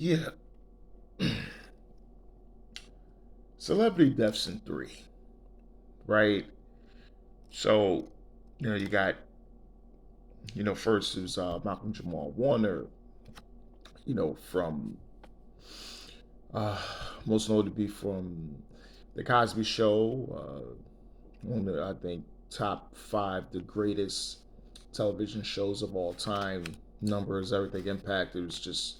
Yeah. Celebrity deaths in three, right? So, you got, first it was Malcolm Jamal Warner, from uh, most notably from The Cosby Show, one of the, I think, top five, the greatest television shows of all time. Numbers, everything, impact. It was just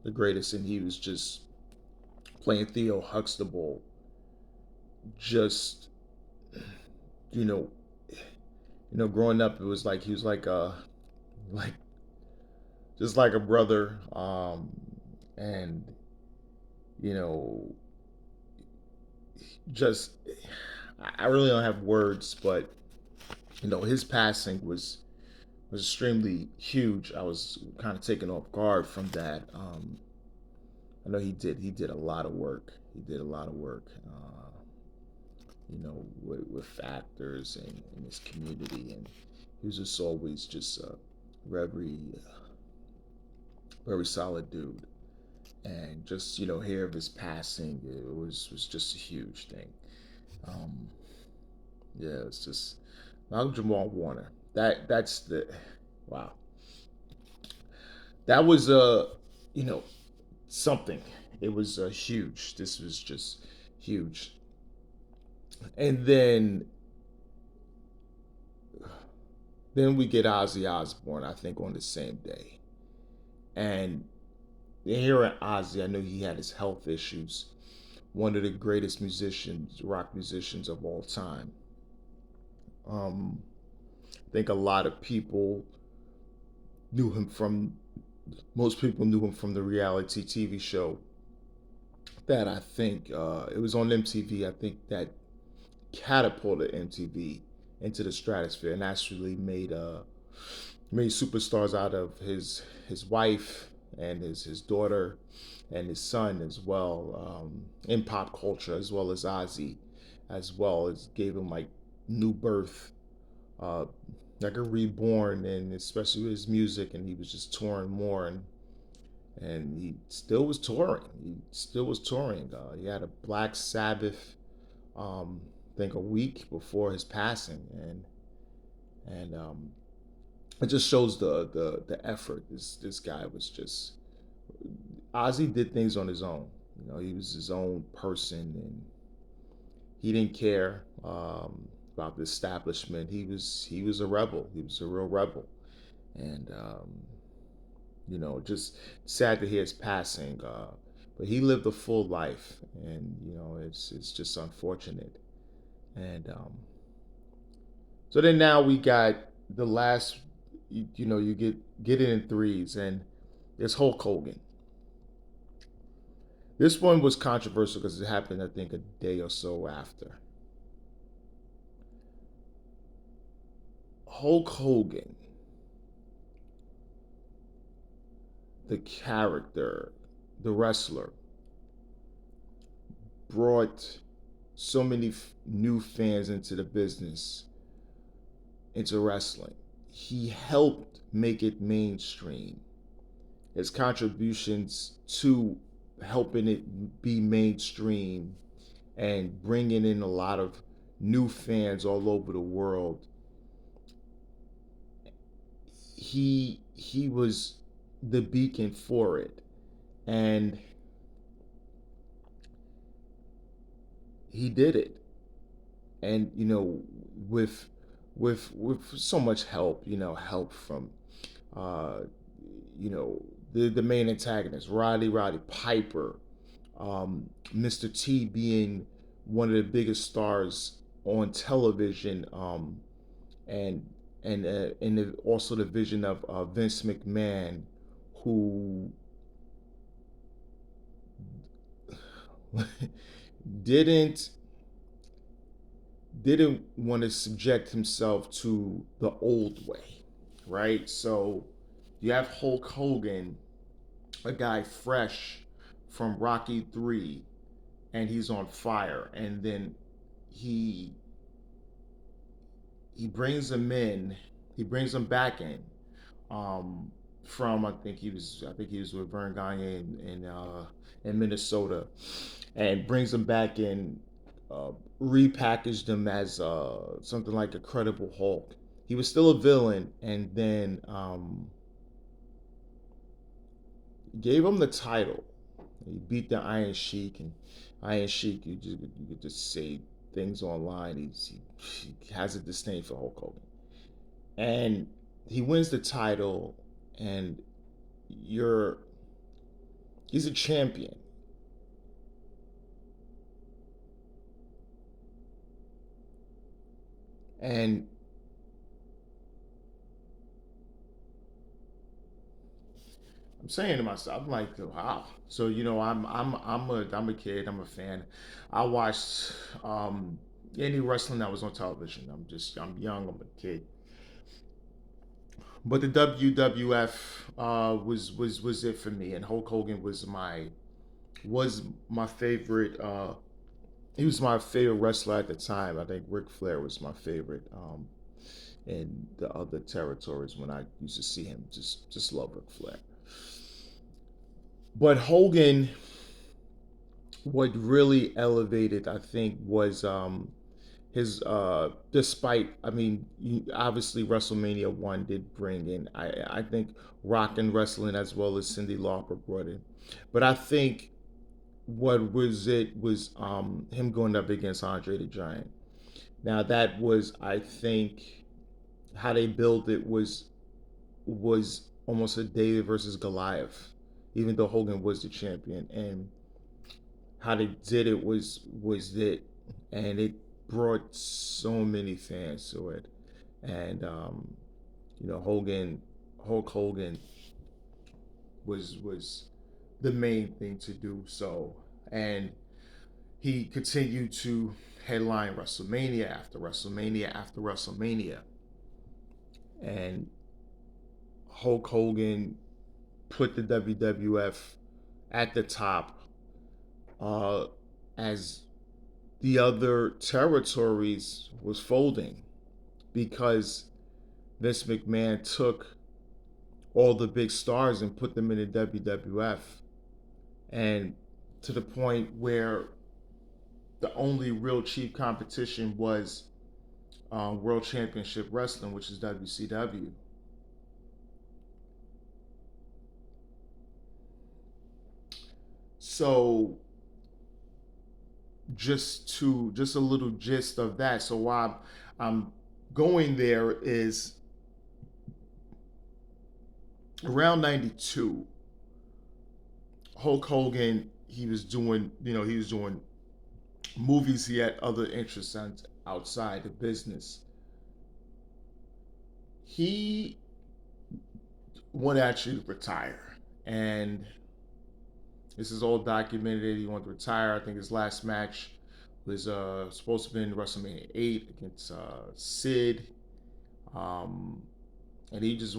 the greatest, and he was just playing Theo Huxtable, just you know, growing up, it was like he was like just like a brother, and you know, just I really don't have words, but his passing was extremely huge. I was kind of taken off guard from that. I know he did a lot of work. He did a lot of work. With actors and in his community, and he was just always just a very very solid dude. And just hear of his passing, it was just a huge thing. Um, yeah, it's just Malcolm Jamal Warner. That's the wow. That was you know something. It was huge. This was just huge. And then we get Ozzy Osbourne, I think, on the same day. And here at Ozzy, I know he had his health issues. One of the greatest musicians, rock musicians of all time. Um, I think a lot of people knew him from, most people knew him from the reality TV show that I think it was on MTV. I think that catapulted MTV into the stratosphere and actually made superstars out of his wife and his daughter and his son as well, in pop culture, as well as Ozzy, as well as gave him like new birth, uh, like a reborn, and especially with his music. And he was just touring more, and he still was touring. He still was touring. He had a Black Sabbath, I think a week before his passing, and it just shows the effort. This guy was just, Ozzy did things on his own. He was his own person, and he didn't care about the establishment. He was a rebel. He was a real rebel, and just sad to hear his passing. But he lived a full life, and it's just unfortunate. And so then now we got the last. You get it in threes, and it's Hulk Hogan. This one was controversial because it happened, I think, a day or so after. Hulk Hogan, the character, the wrestler, brought so many new fans into the business, into wrestling. He helped make it mainstream. His contributions to helping it be mainstream and bringing in a lot of new fans all over the world. He was the beacon for it, and he did it. And with with so much help, help from uh, the main antagonist, Roddy Piper, Mr. T being one of the biggest stars on television, and also the vision of Vince McMahon, who didn't didn't want to subject himself to the old way, right? So you have Hulk Hogan, a guy fresh from Rocky 3, and he's on fire, and then he he brings him in, he brings him back in, um, from I think he was with Vern Gagne in Minnesota, and brings him back in, uh, repackaged him as something like a Credible Hulk. He was still a villain, and then gave him the title. He beat the Iron Sheik, and Iron Sheik, you could just say things online. He has a disdain for Hulk Hogan, and he wins the title, and you're he's a champion. And I'm saying to myself, I'm like, wow. So I'm a kid. I'm a fan. I watched any wrestling that was on television. I'm young. I'm a kid. But the WWF was it for me, and Hulk Hogan was my favorite. He was my favorite wrestler at the time. I think Ric Flair was my favorite. In the other territories when I used to see him, just love Ric Flair. But Hogan, what really elevated, I think, was his despite, I mean, obviously WrestleMania one did bring in, I think, rock and wrestling, as well as Cyndi Lauper brought in. But I think what was it was him going up against Andre the Giant. Now that was, I think, how they built it was almost a David versus Goliath, even though Hogan was the champion, and how they did it was it, and it brought so many fans to it, and Hulk Hogan was the main thing to do so, and he continued to headline WrestleMania after WrestleMania after WrestleMania, and Hulk Hogan put the WWF at the top, uh, as the other territories was folding, because Vince McMahon took all the big stars and put them in the WWF, and to the point where the only real cheap competition was World Championship Wrestling, which is WCW. So just a little gist of that. So why I'm going there is around '92, Hulk Hogan, he was doing movies. He had other interests outside the business. He wanted actually to retire, and this is all documented. He wanted to retire. I think his last match was supposed to be in WrestleMania 8 against Sid. Um, and he just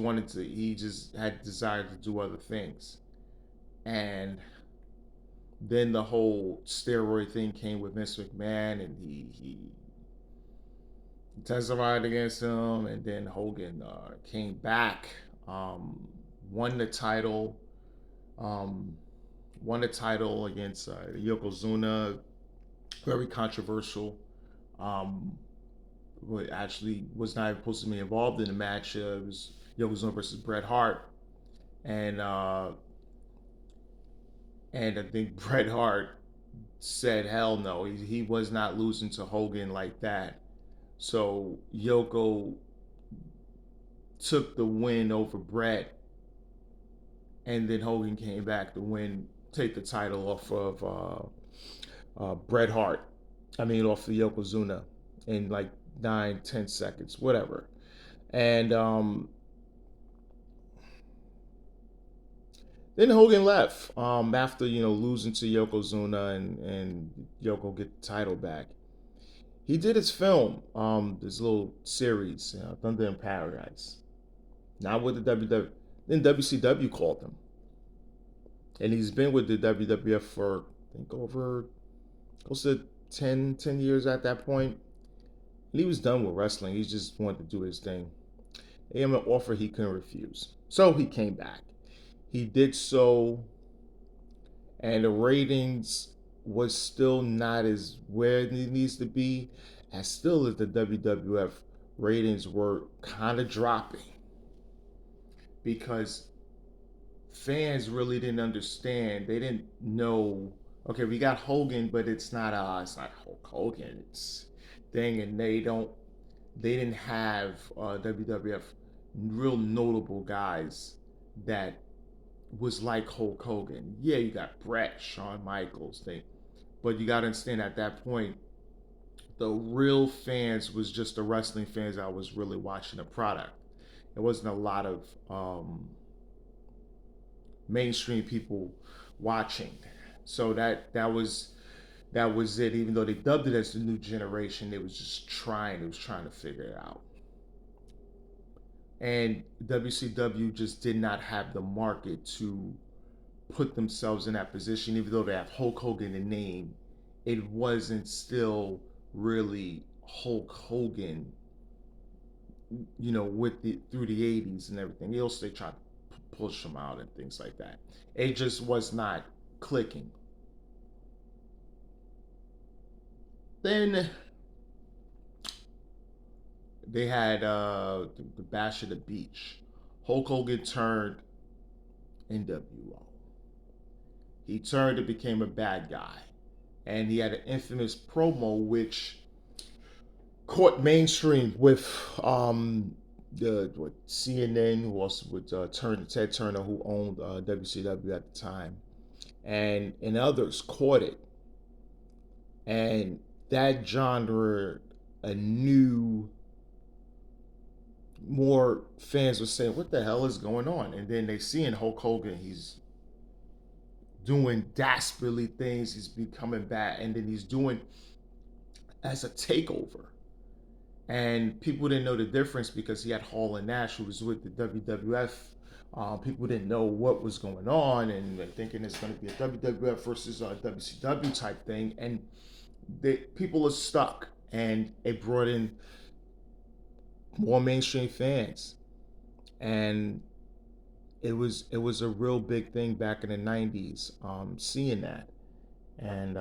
had desire to do other things. And then the whole steroid thing came with Vince McMahon, and he testified against him, and then Hogan came back, um, won the title, um, won the title against Yokozuna, very controversial. Um, but actually was not supposed to be involved in the match. It was Yokozuna versus Bret Hart, and I think Bret Hart said, "Hell no, he was not losing to Hogan like that." So Yoko took the win over Bret, and then Hogan came back to take the title off of Bret Hart. I mean, off of Yokozuna in like 9, 10 seconds, whatever. And then Hogan left after losing to Yokozuna, and Yoko get the title back. He did his film, this little series, Thunder in Paradise. Not with the WW. Then WCW called him, and he's been with the WWF for, I think, over close to 10 years at that point. And he was done with wrestling. He just wanted to do his thing. They gave him an offer he couldn't refuse. So he came back. He did so, and the ratings was still not as where it needs to be, as still as the WWF ratings were kind of dropping because fans really didn't understand. They didn't know. Okay, we got Hogan, but it's not Hulk Hogan. It's thing, and they didn't have WWF real notable guys that was like Hulk Hogan. Yeah, you got Brett, Shawn Michaels, but you got to understand at that point, the real fans was just the wrestling fans that was really watching the product. It wasn't a lot of mainstream people watching. So that was it. Even though they dubbed it as the new generation, it was just trying. It was trying to figure it out. And WCW just did not have the market to put themselves in that position. Even though they have Hulk Hogan in the name, it wasn't still really Hulk Hogan. With the through the '80s and everything else, they tried to push them out and things like that. It just was not clicking. Then they had the Bash of the Beach. Hulk Hogan turned NWO. He turned and became a bad guy. And he had an infamous promo which caught mainstream with the CNN, who also with Ted Turner, who owned WCW at the time, and others caught it, and that genre a new more fans were saying, "What the hell is going on?" And then they see in Hulk Hogan, he's doing dastardly things. He's becoming bad, and then he's doing as a takeover. And people didn't know the difference because he had Hall and Nash, who was with the WWF. People didn't know what was going on, and they're thinking it's going to be a WWF versus a WCW type thing. And people are stuck, and it brought in more mainstream fans, and it was a real big thing back in the '90s. Seeing that, and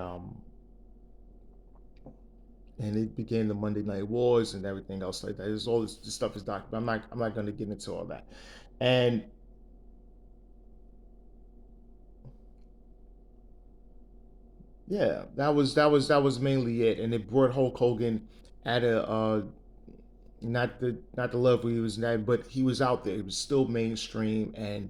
and it became the Monday Night Wars and everything else like that. There's all this stuff is documented. I'm not going to get into all that. And yeah, that was mainly it. And it brought Hulk Hogan at a not the level he was at, but he was out there. He was still mainstream, and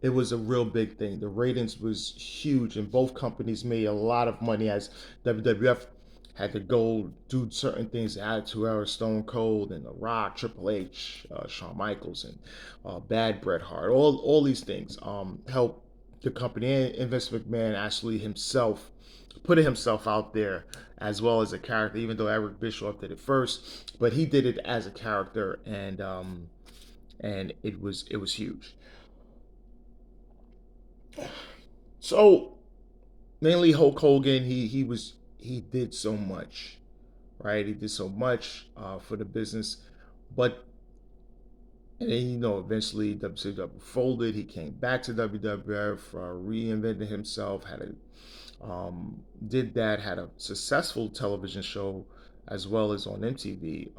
it was a real big thing. The ratings was huge, and both companies made a lot of money as WWF had to go do certain things, Attitude Era, Stone Cold, and The Rock, Triple H, Shawn Michaels, and Bad Bret Hart. All these things helped the company, and Vince McMahon actually himself putting himself out there as well as a character, even though Eric Bischoff did it first, but he did it as a character, and it was huge. So mainly Hulk Hogan, he did so much, right? He did so much for the business, but and then eventually WCW folded. He came back to WWF, reinvented himself, did that, had a successful television show as well as on MTV.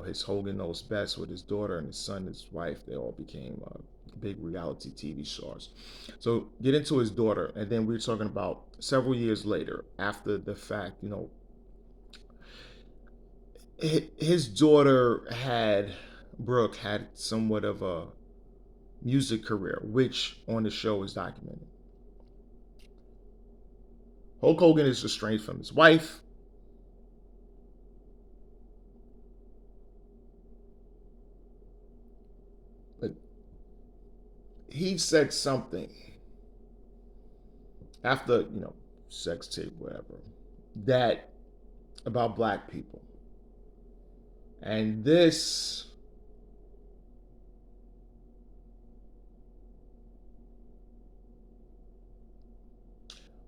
His Hogan Knows Best with his daughter and his son, his wife. They all became big reality TV stars. So get into his daughter, and then we're talking about several years later, after the fact. His daughter Brooke had somewhat of a music career, which on the show is documented. Hulk Hogan is estranged from his wife, but he said something after sex tape, whatever, that about black people, and this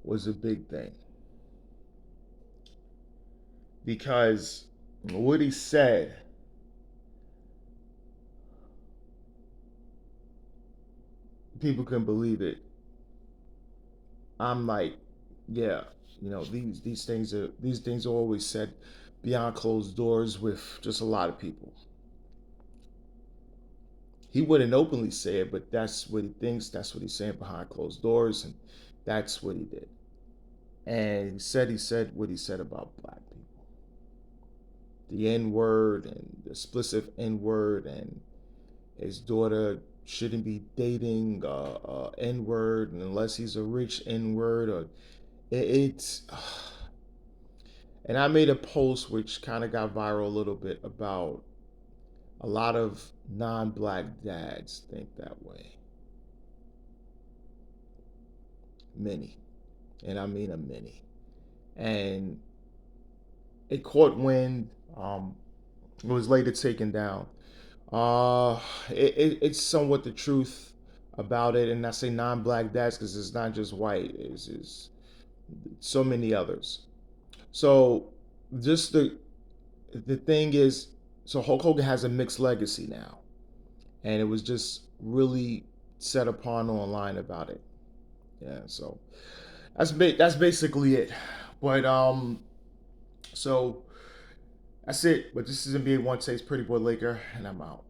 was a big thing because what he said people can believe it. I'm like, yeah, these things are always said beyond closed doors with just a lot of people. He wouldn't openly say it, but that's what he thinks. That's what he's saying behind closed doors, and that's what he did. And he said what he said about black people, the N word and the explicit N word, and his daughter shouldn't be dating N word unless he's a rich N word or it's. And I made a post which kind of got viral a little bit about a lot of non-black dads think that way. Many, and I mean a many. And it caught wind. It was later taken down. Uh, it's somewhat the truth about it, and I say non-black dads because it's not just white. It's so many others. So just the thing is, so Hulk Hogan has a mixed legacy now, and it was just really set upon online about it. Yeah, so that's basically it. But so that's it. But this is NBA One Takes Pretty Boy Laker, and I'm out.